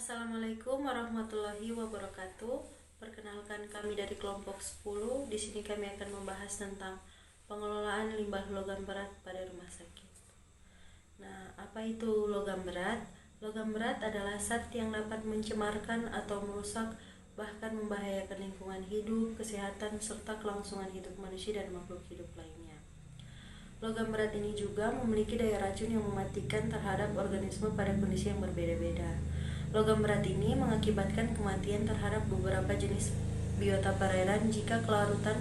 Assalamualaikum warahmatullahi wabarakatuh. Perkenalkan, kami dari kelompok 10. Di sini kami akan membahas tentang pengelolaan limbah logam berat pada rumah sakit. Nah, apa itu logam berat? Logam berat adalah zat yang dapat mencemarkan atau merusak, bahkan membahayakan lingkungan hidup, kesehatan, serta kelangsungan hidup manusia dan makhluk hidup lainnya. Logam berat ini juga memiliki daya racun yang mematikan terhadap organisme pada kondisi yang berbeda-beda. Logam berat ini mengakibatkan kematian terhadap beberapa jenis biota perairan jika kelarutan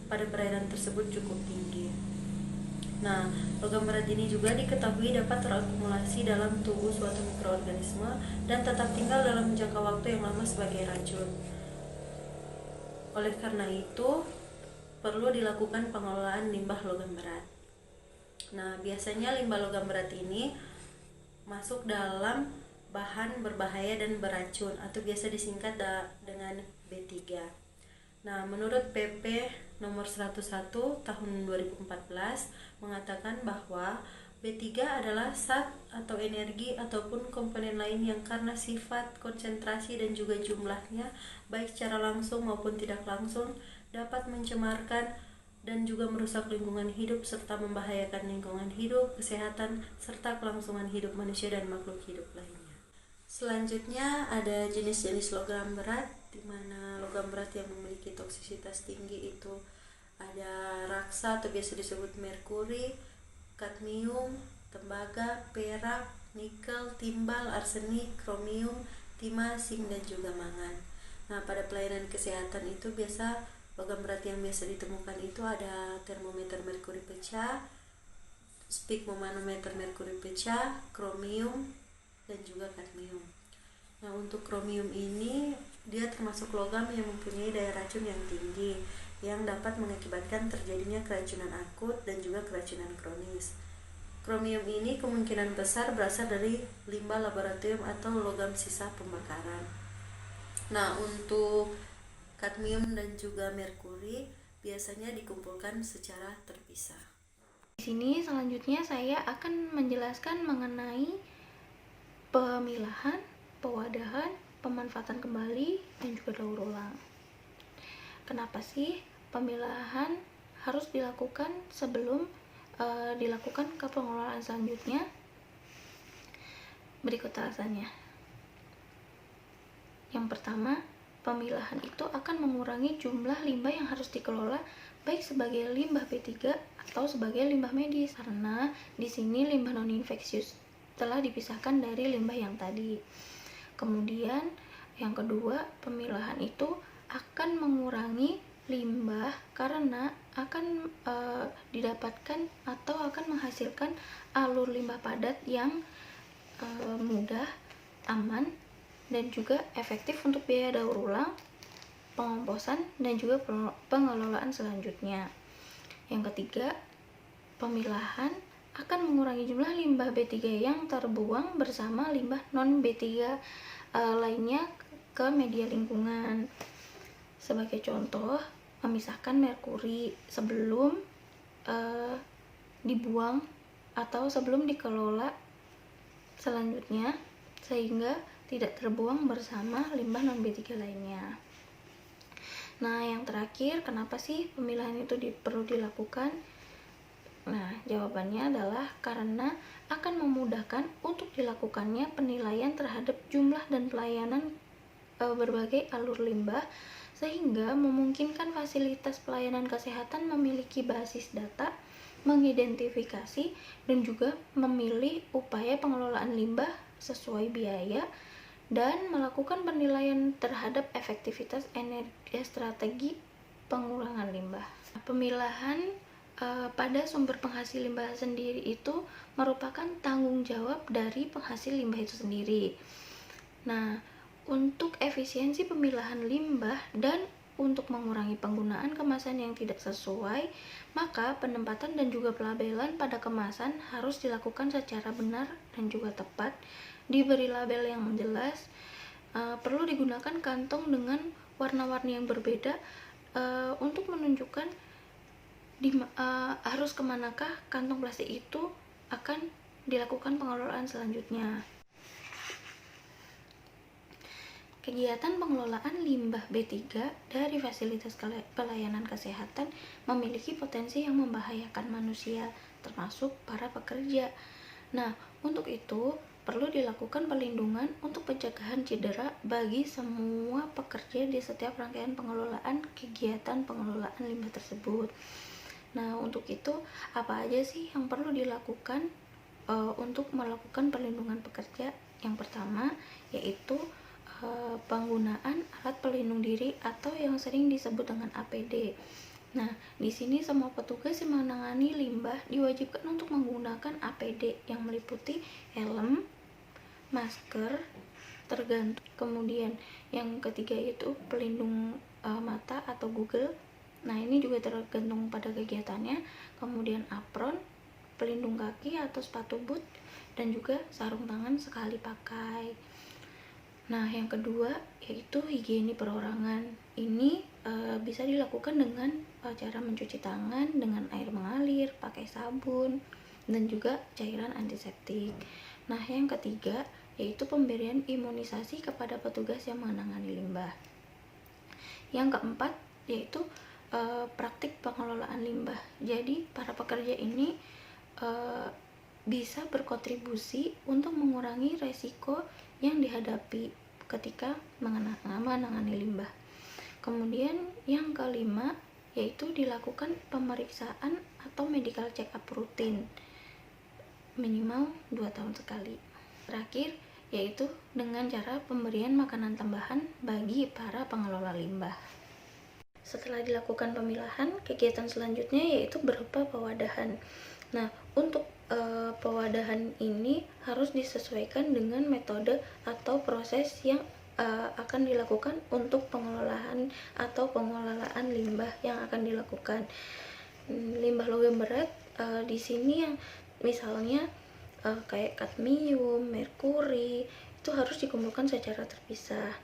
pada perairan tersebut cukup tinggi. Nah, logam berat ini juga diketahui dapat terakumulasi dalam tubuh suatu mikroorganisme dan tetap tinggal dalam jangka waktu yang lama sebagai racun. Oleh karena itu, perlu dilakukan pengelolaan limbah logam berat. Nah, biasanya limbah logam berat ini masuk dalam bahan berbahaya dan beracun atau biasa disingkat dengan B3. Nah, menurut PP nomor 101 tahun 2014 mengatakan bahwa B3 adalah zat atau energi ataupun komponen lain yang karena sifat, konsentrasi dan juga jumlahnya baik secara langsung maupun tidak langsung dapat mencemarkan dan juga merusak lingkungan hidup serta membahayakan lingkungan hidup, kesehatan, serta kelangsungan hidup manusia dan makhluk hidup lainnya. Selanjutnya ada jenis-jenis logam berat, di mana logam berat yang memiliki toksisitas tinggi itu ada raksa atau biasa disebut merkuri, kadmium, tembaga, perak, nikel, timbal, arsenik, kromium, timah, zinc, dan juga mangan. Nah, pada pelayanan kesehatan itu logam berat yang biasa ditemukan itu ada termometer merkuri pecah, sphygmomanometer merkuri pecah, kromium, dan juga kadmium. Nah, untuk kromium ini dia termasuk logam yang mempunyai daya racun yang tinggi yang dapat mengakibatkan terjadinya keracunan akut dan juga keracunan kronis. Kromium ini kemungkinan besar berasal dari limbah laboratorium atau logam sisa pembakaran. Nah, untuk kadmium dan juga merkuri biasanya dikumpulkan secara terpisah. Di sini selanjutnya saya akan menjelaskan mengenai pemilahan, pewadahan, pemanfaatan kembali, dan juga daur ulang. Kenapa sih pemilahan harus dilakukan sebelum dilakukan ke pengelolaan selanjutnya? Berikut alasannya. Yang pertama, pemilahan itu akan mengurangi jumlah limbah yang harus dikelola baik sebagai limbah B3 atau sebagai limbah medis, karena di sini limbah non-infeksius telah dipisahkan dari limbah yang tadi. Kemudian yang kedua, pemilahan itu akan mengurangi limbah karena akan didapatkan atau akan menghasilkan alur limbah padat yang mudah, aman, dan juga efektif untuk biaya daur ulang, pengomposan, dan juga pengelolaan selanjutnya. Yang ketiga, pemilahan akan mengurangi jumlah limbah B3 yang terbuang bersama limbah non B3 lainnya ke media lingkungan. Sebagai contoh, memisahkan merkuri sebelum dibuang atau sebelum dikelola selanjutnya, sehingga tidak terbuang bersama limbah non B3 lainnya. Nah, yang terakhir, kenapa sih pemilahan itu perlu dilakukan? Nah, jawabannya adalah karena akan memudahkan untuk dilakukannya penilaian terhadap jumlah dan pelayanan berbagai alur limbah, sehingga memungkinkan fasilitas pelayanan kesehatan memiliki basis data, mengidentifikasi, dan juga memilih upaya pengelolaan limbah sesuai biaya, dan melakukan penilaian terhadap efektivitas energi strategi pengurangan limbah. Pemilahan pada sumber penghasil limbah sendiri itu merupakan tanggung jawab dari penghasil limbah itu sendiri. Nah, untuk efisiensi pemilahan limbah dan untuk mengurangi penggunaan kemasan yang tidak sesuai, maka penempatan dan juga pelabelan pada kemasan harus dilakukan secara benar dan juga tepat, diberi label yang jelas, perlu digunakan kantong dengan warna-warni yang berbeda untuk menunjukkan harus kemanakah kantong plastik itu akan dilakukan pengelolaan selanjutnya. Kegiatan pengelolaan limbah B3 dari fasilitas pelayanan kesehatan memiliki potensi yang membahayakan manusia, termasuk para pekerja. Nah, untuk itu perlu dilakukan perlindungan untuk pencegahan cedera bagi semua pekerja di setiap rangkaian pengelolaan kegiatan pengelolaan limbah tersebut. Nah, untuk itu apa aja sih yang perlu dilakukan untuk melakukan perlindungan pekerja? Yang pertama yaitu penggunaan alat pelindung diri atau yang sering disebut dengan APD. Nah, di sini semua petugas yang menangani limbah diwajibkan untuk menggunakan APD yang meliputi helm, masker, tergantung. Kemudian yang ketiga itu pelindung mata atau Google. Nah, ini juga tergantung pada kegiatannya. Kemudian apron, pelindung kaki atau sepatu boot, dan juga sarung tangan sekali pakai. Nah, yang kedua yaitu higiene perorangan. Ini bisa dilakukan dengan cara mencuci tangan dengan air mengalir, pakai sabun, dan juga cairan antiseptik. Nah, yang ketiga yaitu pemberian imunisasi kepada petugas yang menangani limbah. Yang keempat yaitu praktik pengelolaan limbah. Jadi, para pekerja ini bisa berkontribusi untuk mengurangi resiko yang dihadapi ketika menangani limbah. Kemudian yang kelima yaitu dilakukan pemeriksaan atau medical check up rutin minimal 2 tahun sekali. Terakhir yaitu dengan cara pemberian makanan tambahan bagi para pengelola limbah. Setelah dilakukan pemilahan, kegiatan selanjutnya yaitu berupa pewadahan. Nah, untuk pewadahan ini harus disesuaikan dengan metode atau proses yang akan dilakukan untuk pengelolaan atau pengelolaan limbah yang akan dilakukan. Limbah logam berat di sini yang misalnya kayak kadmium, merkuri itu harus dikumpulkan secara terpisah.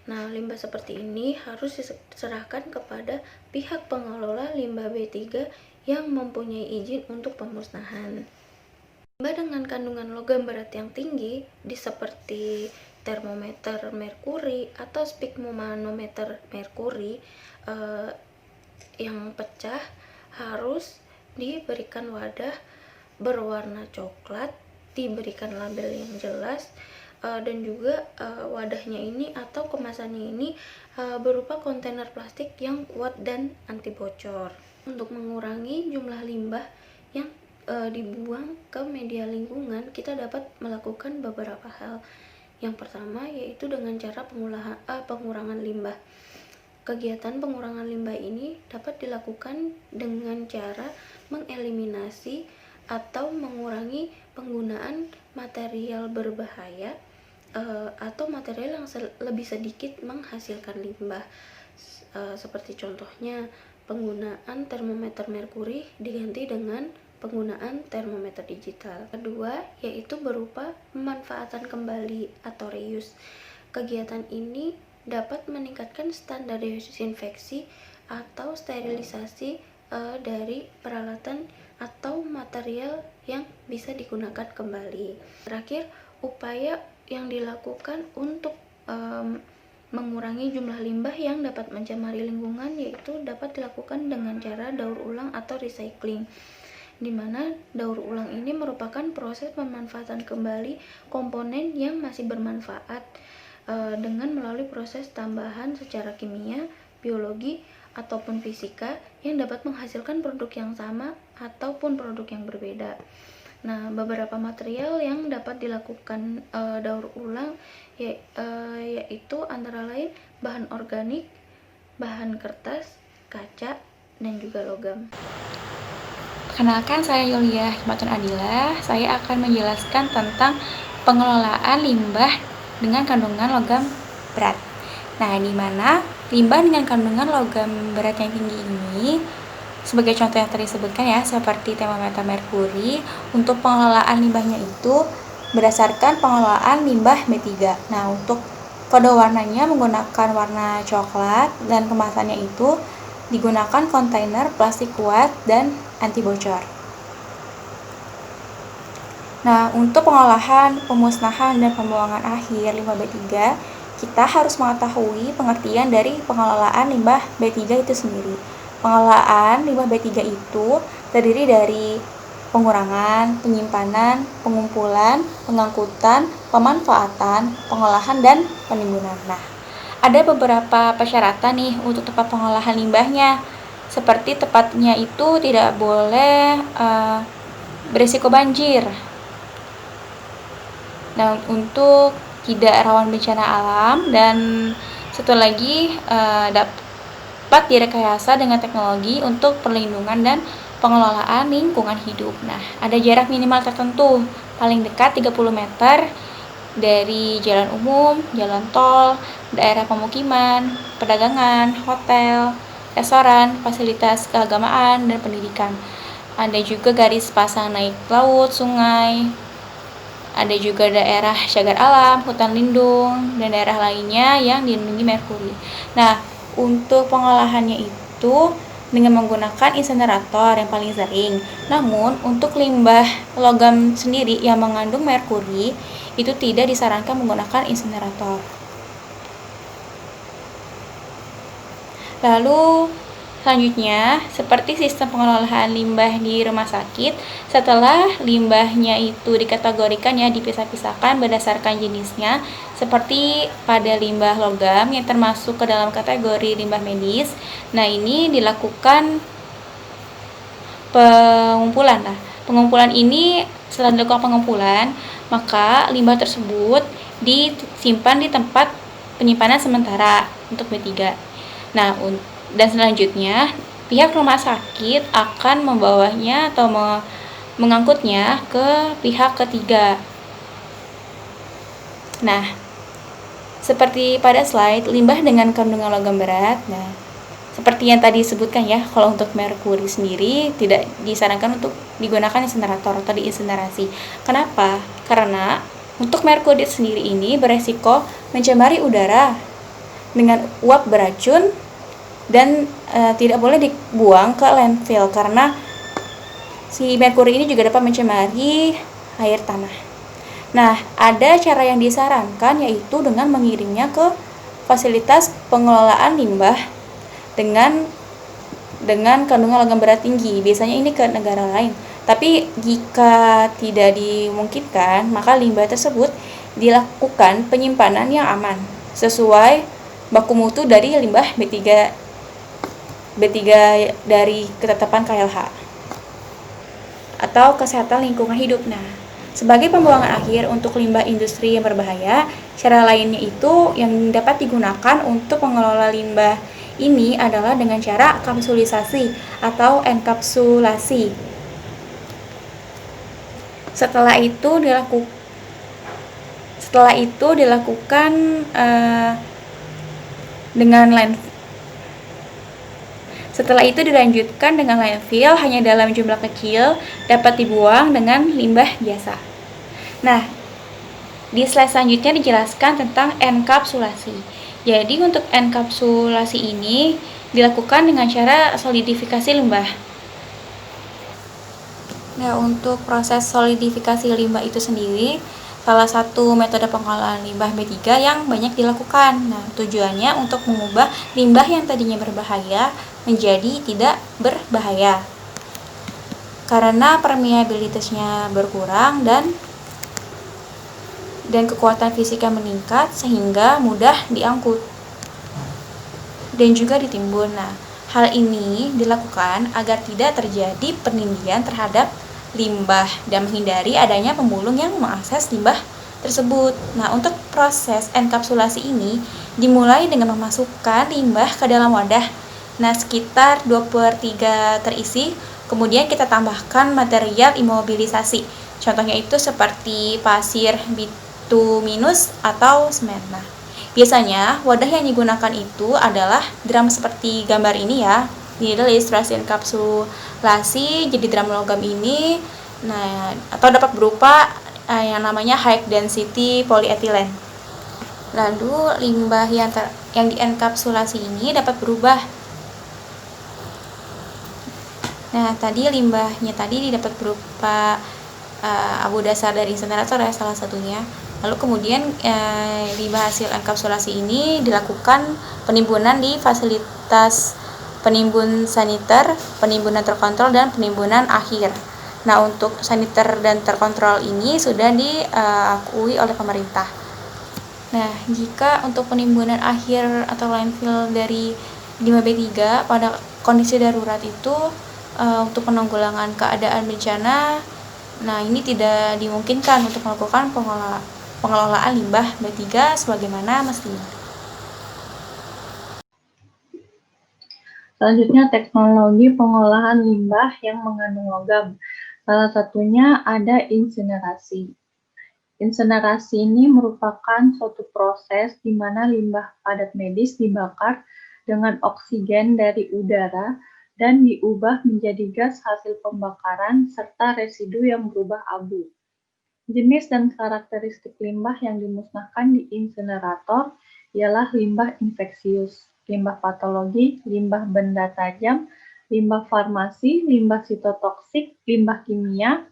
Nah, limbah seperti ini harus diserahkan kepada pihak pengelola limbah B3 yang mempunyai izin untuk pemusnahan. Limbah dengan kandungan logam berat yang tinggi, seperti termometer merkuri atau sphygmomanometer merkuri yang pecah, harus diberikan wadah berwarna coklat, diberikan label yang jelas, dan juga wadahnya ini atau kemasannya ini berupa kontainer plastik yang kuat dan anti bocor. Untuk mengurangi jumlah limbah yang dibuang ke media lingkungan, kita dapat melakukan beberapa hal. Yang pertama yaitu dengan cara pengurangan limbah. Kegiatan pengurangan limbah ini dapat dilakukan dengan cara mengeliminasi atau mengurangi penggunaan material berbahaya atau material yang lebih sedikit menghasilkan limbah. Seperti contohnya penggunaan termometer merkuri diganti dengan penggunaan termometer digital. Kedua yaitu berupa pemanfaatan kembali atau reuse. Kegiatan ini dapat meningkatkan standar desinfeksi atau sterilisasi dari peralatan atau material yang bisa digunakan kembali. Terakhir, upaya yang dilakukan untuk mengurangi jumlah limbah yang dapat mencemari lingkungan yaitu dapat dilakukan dengan cara daur ulang atau recycling, di mana daur ulang ini merupakan proses pemanfaatan kembali komponen yang masih bermanfaat dengan melalui proses tambahan secara kimia, biologi, ataupun fisika yang dapat menghasilkan produk yang sama ataupun produk yang berbeda. Nah, beberapa material yang dapat dilakukan daur ulang yaitu antara lain bahan organik, bahan kertas, kaca, dan juga logam. Perkenalkan, saya Yulia Hikmatun Adila. Saya akan menjelaskan tentang pengelolaan limbah dengan kandungan logam berat. Nah, di mana limbah dengan kandungan logam berat yang tinggi ini, sebagai contoh yang tadi disebutkan ya, seperti termometer merkuri, untuk pengelolaan limbahnya itu berdasarkan pengelolaan limbah B3. Nah, untuk kode warnanya menggunakan warna coklat dan kemasannya itu digunakan kontainer plastik kuat dan anti bocor. Nah, untuk pengolahan, pemusnahan, dan pembuangan akhir limbah B3, kita harus mengetahui pengertian dari pengelolaan limbah B3 itu sendiri. Pengelolaan limbah B3 itu terdiri dari pengurangan, penyimpanan, pengumpulan, pengangkutan, pemanfaatan, pengolahan, dan penimbunan. Nah, ada beberapa persyaratan nih untuk tempat pengolahan limbahnya. Seperti tempatnya itu tidak boleh berisiko banjir. Nah, untuk tidak rawan bencana alam, dan satu lagi dapat direkayasa dengan teknologi untuk perlindungan dan pengelolaan lingkungan hidup. Nah, ada jarak minimal tertentu, paling dekat 30 meter dari jalan umum, jalan tol, daerah pemukiman, perdagangan, hotel, restoran, fasilitas keagamaan, dan pendidikan. Ada juga garis pasang naik laut, sungai, ada juga daerah cagar alam, hutan lindung, dan daerah lainnya yang dilindungi merkuri. Nah, untuk pengolahannya itu dengan menggunakan insinerator yang paling sering. Namun, untuk limbah logam sendiri yang mengandung merkuri, itu tidak disarankan menggunakan insinerator. Lalu, selanjutnya, seperti sistem pengelolaan limbah di rumah sakit, setelah limbahnya itu dikategorikan ya, dipisah-pisahkan berdasarkan jenisnya, seperti pada limbah logam yang termasuk ke dalam kategori limbah medis. Nah, ini dilakukan pengumpulan. Nah, pengumpulan ini setelah dilakukan pengumpulan, maka limbah tersebut disimpan di tempat penyimpanan sementara untuk B3. Nah, dan selanjutnya pihak rumah sakit akan membawanya atau mengangkutnya ke pihak ketiga. Nah, seperti pada slide, limbah dengan kandungan logam berat. Nah, seperti yang tadi disebutkan ya, kalau untuk merkuri sendiri tidak disarankan untuk digunakan insinerator atau diinsinerasi. Kenapa? Karena untuk merkuri sendiri ini beresiko mencemari udara dengan uap beracun dan tidak boleh dibuang ke landfill karena si merkuri ini juga dapat mencemari air tanah. Nah, ada cara yang disarankan yaitu dengan mengirimnya ke fasilitas pengelolaan limbah dengan kandungan logam berat tinggi. Biasanya ini ke negara lain. Tapi jika tidak dimungkinkan, maka limbah tersebut dilakukan penyimpanan yang aman sesuai baku mutu dari limbah B3 dari ketetapan KLH atau kesehatan lingkungan hidup. Nah, sebagai pembuangan akhir untuk limbah industri yang berbahaya, cara lainnya itu yang dapat digunakan untuk mengelola limbah ini adalah dengan cara kapsulisasi atau enkapsulasi. Setelah itu dilakukan Setelah itu dilanjutkan dengan landfill hanya dalam jumlah kecil, dapat dibuang dengan limbah biasa. Nah, di slide selanjutnya dijelaskan tentang enkapsulasi. Jadi untuk enkapsulasi ini dilakukan dengan cara solidifikasi limbah. Nah, untuk proses solidifikasi limbah itu sendiri salah satu metode pengolahan limbah B3 yang banyak dilakukan. Nah, tujuannya untuk mengubah limbah yang tadinya berbahaya menjadi tidak berbahaya karena permeabilitasnya berkurang dan kekuatan fisiknya meningkat sehingga mudah diangkut dan juga ditimbun. Nah, hal ini dilakukan agar tidak terjadi penindian terhadap limbah dan menghindari adanya pemulung yang mengakses limbah tersebut. Nah, untuk proses enkapsulasi ini dimulai dengan memasukkan limbah ke dalam wadah. Nah, sekitar 2/3 terisi, kemudian kita tambahkan material imobilisasi. Contohnya itu seperti pasir bituminus atau semen. Nah, biasanya wadah yang digunakan itu adalah drum seperti gambar ini ya. Ini adalah ilustrasi enkapsulasi jadi drum logam ini. Nah, atau dapat berupa yang namanya high density polyethylene. Lalu limbah yang dienkapsulasi ini dapat berubah. Nah, tadi limbahnya tadi dapat berupa abu dasar dari insinerator ya salah satunya. Lalu kemudian limbah hasil enkapsulasi ini dilakukan penimbunan di fasilitas penimbun saniter, penimbunan terkontrol, dan penimbunan akhir. Nah, untuk saniter dan terkontrol ini sudah diakui oleh pemerintah. Nah, jika untuk penimbunan akhir atau landfill dari limbah B3 pada kondisi darurat itu untuk penanggulangan keadaan bencana, nah ini tidak dimungkinkan untuk melakukan pengelolaan limbah B3 sebagaimana mestinya. Selanjutnya, teknologi pengolahan limbah yang mengandung logam. Salah satunya ada insinerasi. Insinerasi ini merupakan suatu proses di mana limbah padat medis dibakar dengan oksigen dari udara dan diubah menjadi gas hasil pembakaran serta residu yang berubah abu. Jenis dan karakteristik limbah yang dimusnahkan di insinerator ialah limbah infeksius, limbah patologi, limbah benda tajam, limbah farmasi, limbah sitotoksik, limbah kimia,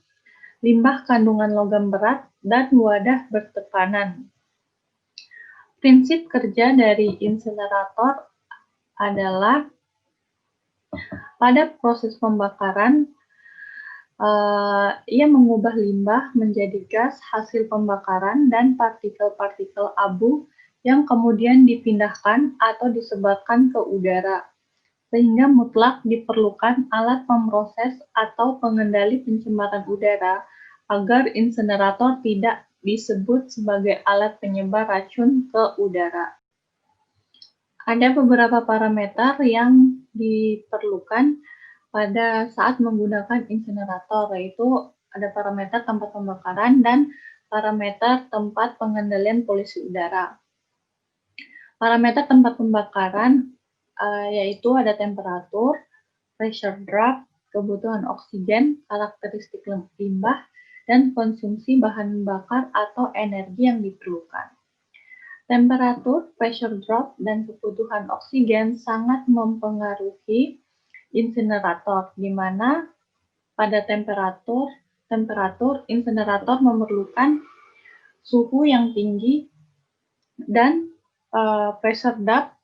limbah kandungan logam berat, dan wadah bertekanan. Prinsip kerja dari insinerator adalah pada proses pembakaran, ia mengubah limbah menjadi gas hasil pembakaran dan partikel-partikel abu yang kemudian dipindahkan atau disebarkan ke udara, sehingga mutlak diperlukan alat pemroses atau pengendali pencemaran udara agar insinerator tidak disebut sebagai alat penyebar racun ke udara. Ada beberapa parameter yang diperlukan pada saat menggunakan insinerator, yaitu ada parameter tempat pembakaran dan parameter tempat pengendalian polusi udara. Parameter tempat pembakaran yaitu ada temperatur, pressure drop, kebutuhan oksigen, karakteristik limbah, dan konsumsi bahan bakar atau energi yang diperlukan. Temperatur, pressure drop, dan kebutuhan oksigen sangat mempengaruhi insinerator, di mana pada temperatur insinerator memerlukan suhu yang tinggi dan pressure drop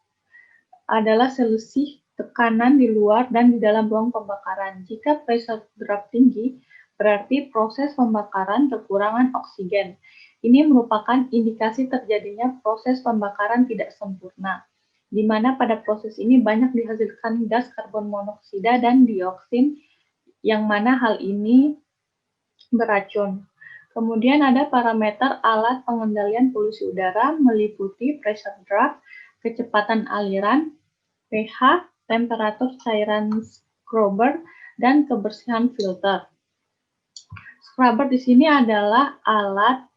adalah selisih tekanan di luar dan di dalam ruang pembakaran. Jika pressure drop tinggi, berarti proses pembakaran kekurangan oksigen. Ini merupakan indikasi terjadinya proses pembakaran tidak sempurna, di mana pada proses ini banyak dihasilkan gas karbon monoksida dan dioksin, yang mana hal ini beracun. Kemudian ada parameter alat pengendalian polusi udara meliputi pressure drop, kecepatan aliran, pH, temperatur cairan scrubber, dan kebersihan filter. Scrubber di sini adalah alat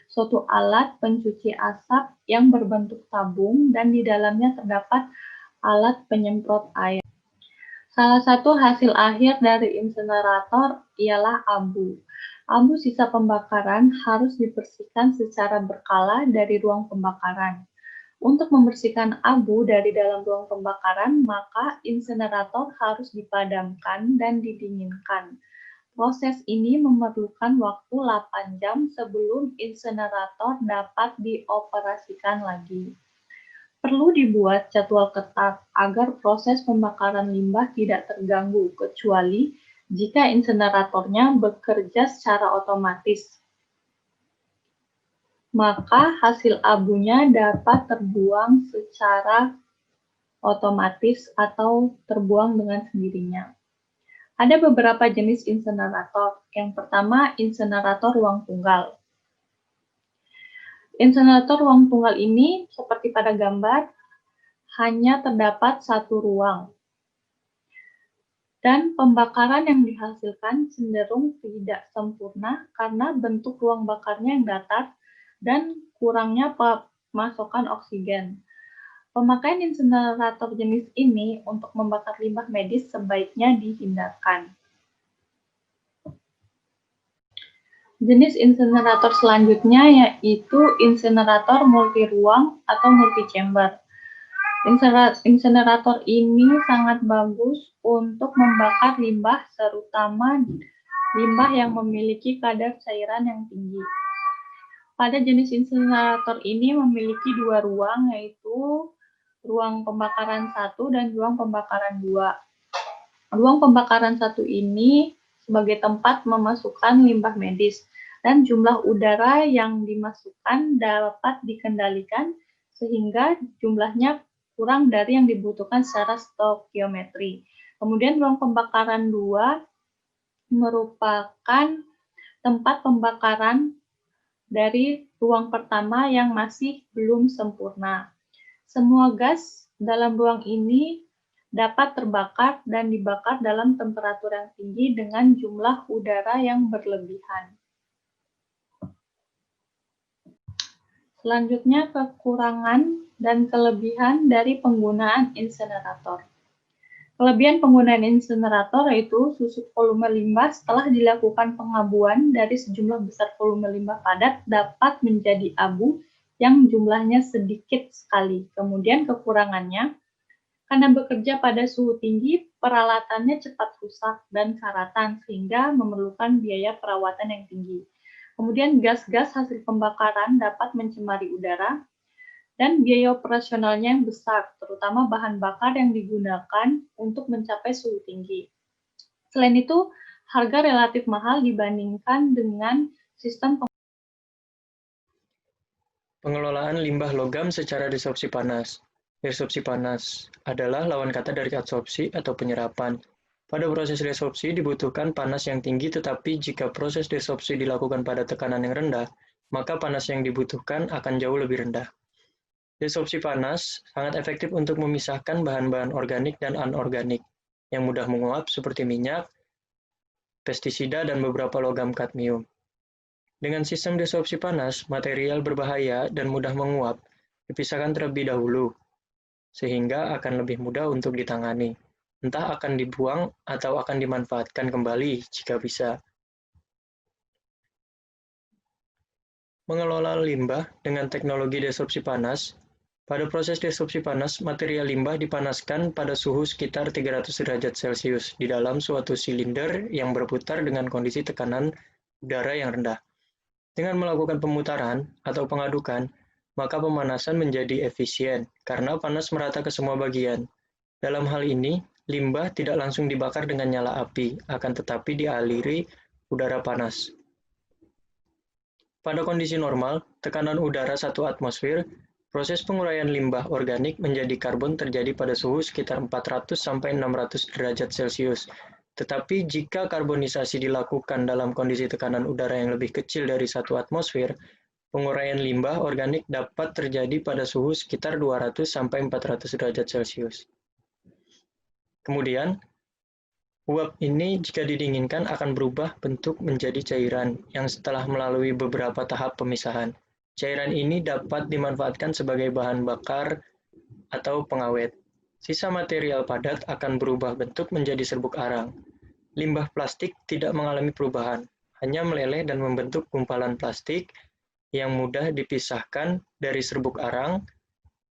suatu alat pencuci asap yang berbentuk tabung dan di dalamnya terdapat alat penyemprot air. Salah satu hasil akhir dari insinerator ialah abu. Abu sisa pembakaran harus dibersihkan secara berkala dari ruang pembakaran. Untuk membersihkan abu dari dalam ruang pembakaran, maka insinerator harus dipadamkan dan didinginkan. Proses ini memerlukan waktu 8 jam sebelum insinerator dapat dioperasikan lagi. Perlu dibuat jadwal ketat agar proses pembakaran limbah tidak terganggu, kecuali jika insineratornya bekerja secara otomatis. Maka hasil abunya dapat terbuang secara otomatis atau terbuang dengan sendirinya. Ada beberapa jenis insinerator. Yang pertama, insinerator ruang tunggal. Insinerator ruang tunggal ini, seperti pada gambar, hanya terdapat satu ruang. Dan pembakaran yang dihasilkan cenderung tidak sempurna karena bentuk ruang bakarnya yang datar dan kurangnya pemasokan oksigen. Pemakaian insinerator jenis ini untuk membakar limbah medis sebaiknya dihindarkan. Jenis insinerator selanjutnya yaitu insinerator multiruang atau multi-chamber. Insenerator ini sangat bagus untuk membakar limbah, terutama limbah yang memiliki kadar cairan yang tinggi. Pada jenis insenerator ini memiliki dua ruang, yaitu ruang pembakaran 1 dan ruang pembakaran 2. Ruang pembakaran 1 ini sebagai tempat memasukkan limbah medis, dan jumlah udara yang dimasukkan dapat dikendalikan sehingga jumlahnya kurang dari yang dibutuhkan secara stokiometri. Kemudian ruang pembakaran 2 merupakan tempat pembakaran dari ruang pertama yang masih belum sempurna. Semua gas dalam ruang ini dapat terbakar dan dibakar dalam temperatur yang tinggi dengan jumlah udara yang berlebihan. Selanjutnya, kekurangan dan kelebihan dari penggunaan insenerator. Kelebihan penggunaan insenerator yaitu susut volume limbah setelah dilakukan pengabuan dari sejumlah besar volume limbah padat dapat menjadi abu yang jumlahnya sedikit sekali. Kemudian kekurangannya, karena bekerja pada suhu tinggi, peralatannya cepat rusak dan karatan sehingga memerlukan biaya perawatan yang tinggi. Kemudian gas-gas hasil pembakaran dapat mencemari udara, dan biaya operasionalnya yang besar, terutama bahan bakar yang digunakan untuk mencapai suhu tinggi. Selain itu, harga relatif mahal dibandingkan dengan sistem pengelolaan limbah logam secara desorpsi panas. Desorpsi panas adalah lawan kata dari adsorpsi atau penyerapan. Pada proses desorpsi dibutuhkan panas yang tinggi, tetapi jika proses desorpsi dilakukan pada tekanan yang rendah, maka panas yang dibutuhkan akan jauh lebih rendah. Desorpsi panas sangat efektif untuk memisahkan bahan-bahan organik dan anorganik yang mudah menguap seperti minyak, pestisida, dan beberapa logam kadmium. Dengan sistem desorpsi panas, material berbahaya dan mudah menguap dipisahkan terlebih dahulu, sehingga akan lebih mudah untuk ditangani. Entah akan dibuang atau akan dimanfaatkan kembali jika bisa. Mengelola limbah dengan teknologi desorpsi panas. Pada proses desorpsi panas, material limbah dipanaskan pada suhu sekitar 300 derajat Celcius di dalam suatu silinder yang berputar dengan kondisi tekanan udara yang rendah. Dengan melakukan pemutaran atau pengadukan, maka pemanasan menjadi efisien karena panas merata ke semua bagian. Dalam hal ini, limbah tidak langsung dibakar dengan nyala api, akan tetapi dialiri udara panas. Pada kondisi normal, tekanan udara 1 atmosfer, proses penguraian limbah organik menjadi karbon terjadi pada suhu sekitar 400–600 derajat Celcius. Tetapi jika karbonisasi dilakukan dalam kondisi tekanan udara yang lebih kecil dari 1 atmosfer, penguraian limbah organik dapat terjadi pada suhu sekitar 200–400 derajat Celcius. Kemudian, uap ini jika didinginkan akan berubah bentuk menjadi cairan yang setelah melalui beberapa tahap pemisahan. Cairan ini dapat dimanfaatkan sebagai bahan bakar atau pengawet. Sisa material padat akan berubah bentuk menjadi serbuk arang. Limbah plastik tidak mengalami perubahan, hanya meleleh dan membentuk gumpalan plastik yang mudah dipisahkan dari serbuk arang.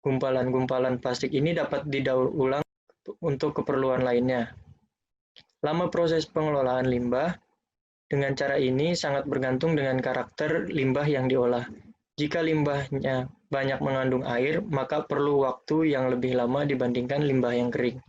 Gumpalan-gumpalan plastik ini dapat didaur ulang untuk keperluan lainnya. Lama proses pengelolaan limbah dengan cara ini sangat bergantung dengan karakter limbah yang diolah. Jika limbahnya banyak mengandung air, maka perlu waktu yang lebih lama dibandingkan limbah yang kering.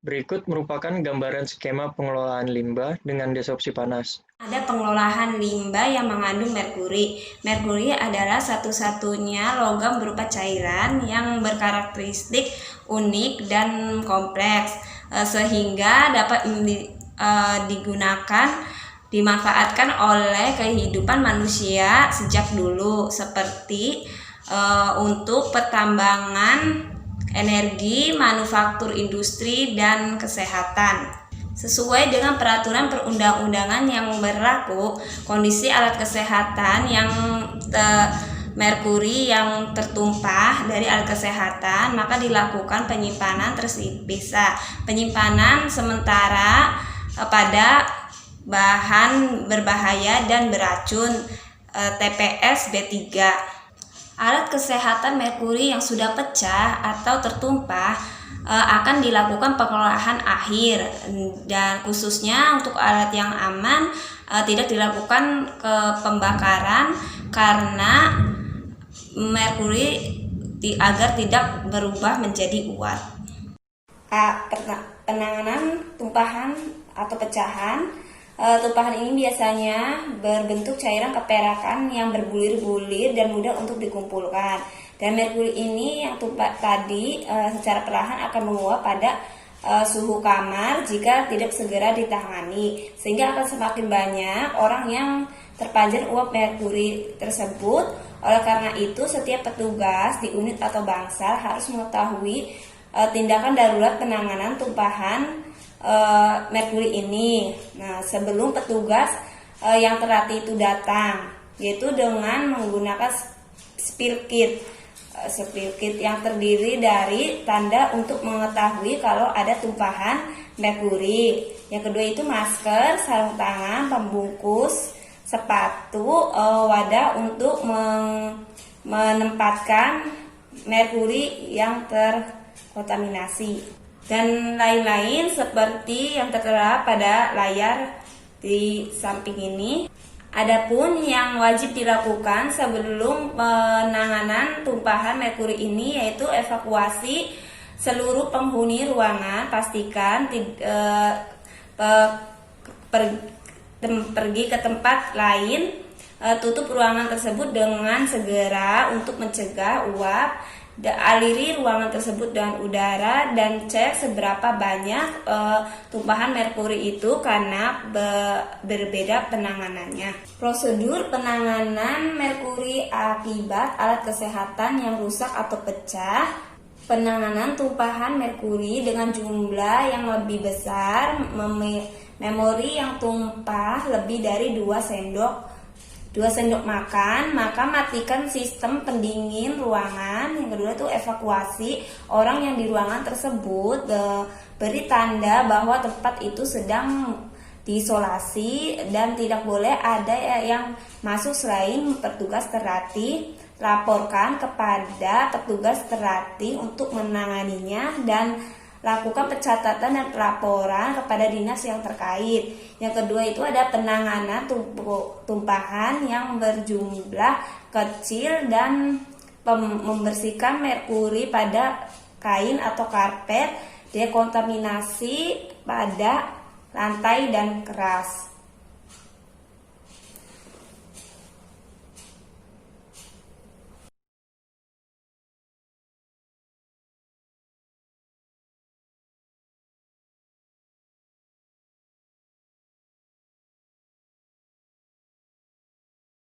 Berikut merupakan gambaran skema pengelolaan limbah dengan desorpsi panas. Ada pengelolaan limbah yang mengandung merkuri. Merkuri adalah satu-satunya logam berupa cairan yang berkarakteristik unik dan kompleks, sehingga dapat dimanfaatkan oleh kehidupan manusia sejak dulu, seperti untuk pertambangan, energi, manufaktur industri, dan kesehatan. Sesuai dengan peraturan perundang-undangan yang berlaku, kondisi alat kesehatan yang merkuri yang tertumpah dari alat kesehatan, maka dilakukan penyimpanan terpisah. Penyimpanan sementara pada bahan berbahaya dan beracun TPS B3. Alat kesehatan merkuri yang sudah pecah atau tertumpah akan dilakukan pengelolaan akhir, dan khususnya untuk alat yang aman tidak dilakukan ke pembakaran karena merkuri agar tidak berubah menjadi uap. Penanganan tumpahan atau pecahan. Tumpahan ini biasanya berbentuk cairan keperakan yang berbulir-bulir dan mudah untuk dikumpulkan. Dan merkuri ini yang tumpah tadi secara perlahan akan menguap pada suhu kamar jika tidak segera ditangani, sehingga akan semakin banyak orang yang terpajar uap merkuri tersebut. Oleh karena itu, setiap petugas di unit atau bangsal harus mengetahui tindakan darurat penanganan tumpahan merkuri ini. Nah, sebelum petugas yang terlatih itu datang, yaitu dengan menggunakan spill kit. Spill kit yang terdiri dari tanda untuk mengetahui kalau ada tumpahan merkuri. Yang kedua itu masker, sarung tangan, pembungkus, sepatu, wadah untuk menempatkan merkuri yang terkontaminasi, dan lain-lain seperti yang tertera pada layar di samping ini. Adapun yang wajib dilakukan sebelum penanganan tumpahan merkuri ini yaitu evakuasi seluruh penghuni ruangan. Pastikan pergi ke tempat lain, tutup ruangan tersebut dengan segera untuk mencegah uap. Aliri ruangan tersebut dengan udara dan cek seberapa banyak tumpahan merkuri itu karena berbeda penanganannya. Prosedur penanganan merkuri akibat alat kesehatan yang rusak atau pecah. Penanganan tumpahan merkuri dengan jumlah yang lebih besar, memori yang tumpah lebih dari 2 sendok makan, maka matikan sistem pendingin ruangan. Yang kedua itu evakuasi orang yang di ruangan tersebut, beri tanda bahwa tempat itu sedang diisolasi dan tidak boleh ada yang masuk selain petugas terlatih. Laporkan kepada petugas terlatih untuk menanganinya dan lakukan pencatatan dan pelaporan kepada dinas yang terkait. Yang kedua itu ada penanganan tumpahan yang berjumlah kecil dan membersihkan merkuri pada kain atau karpet, dekontaminasi pada lantai dan keras.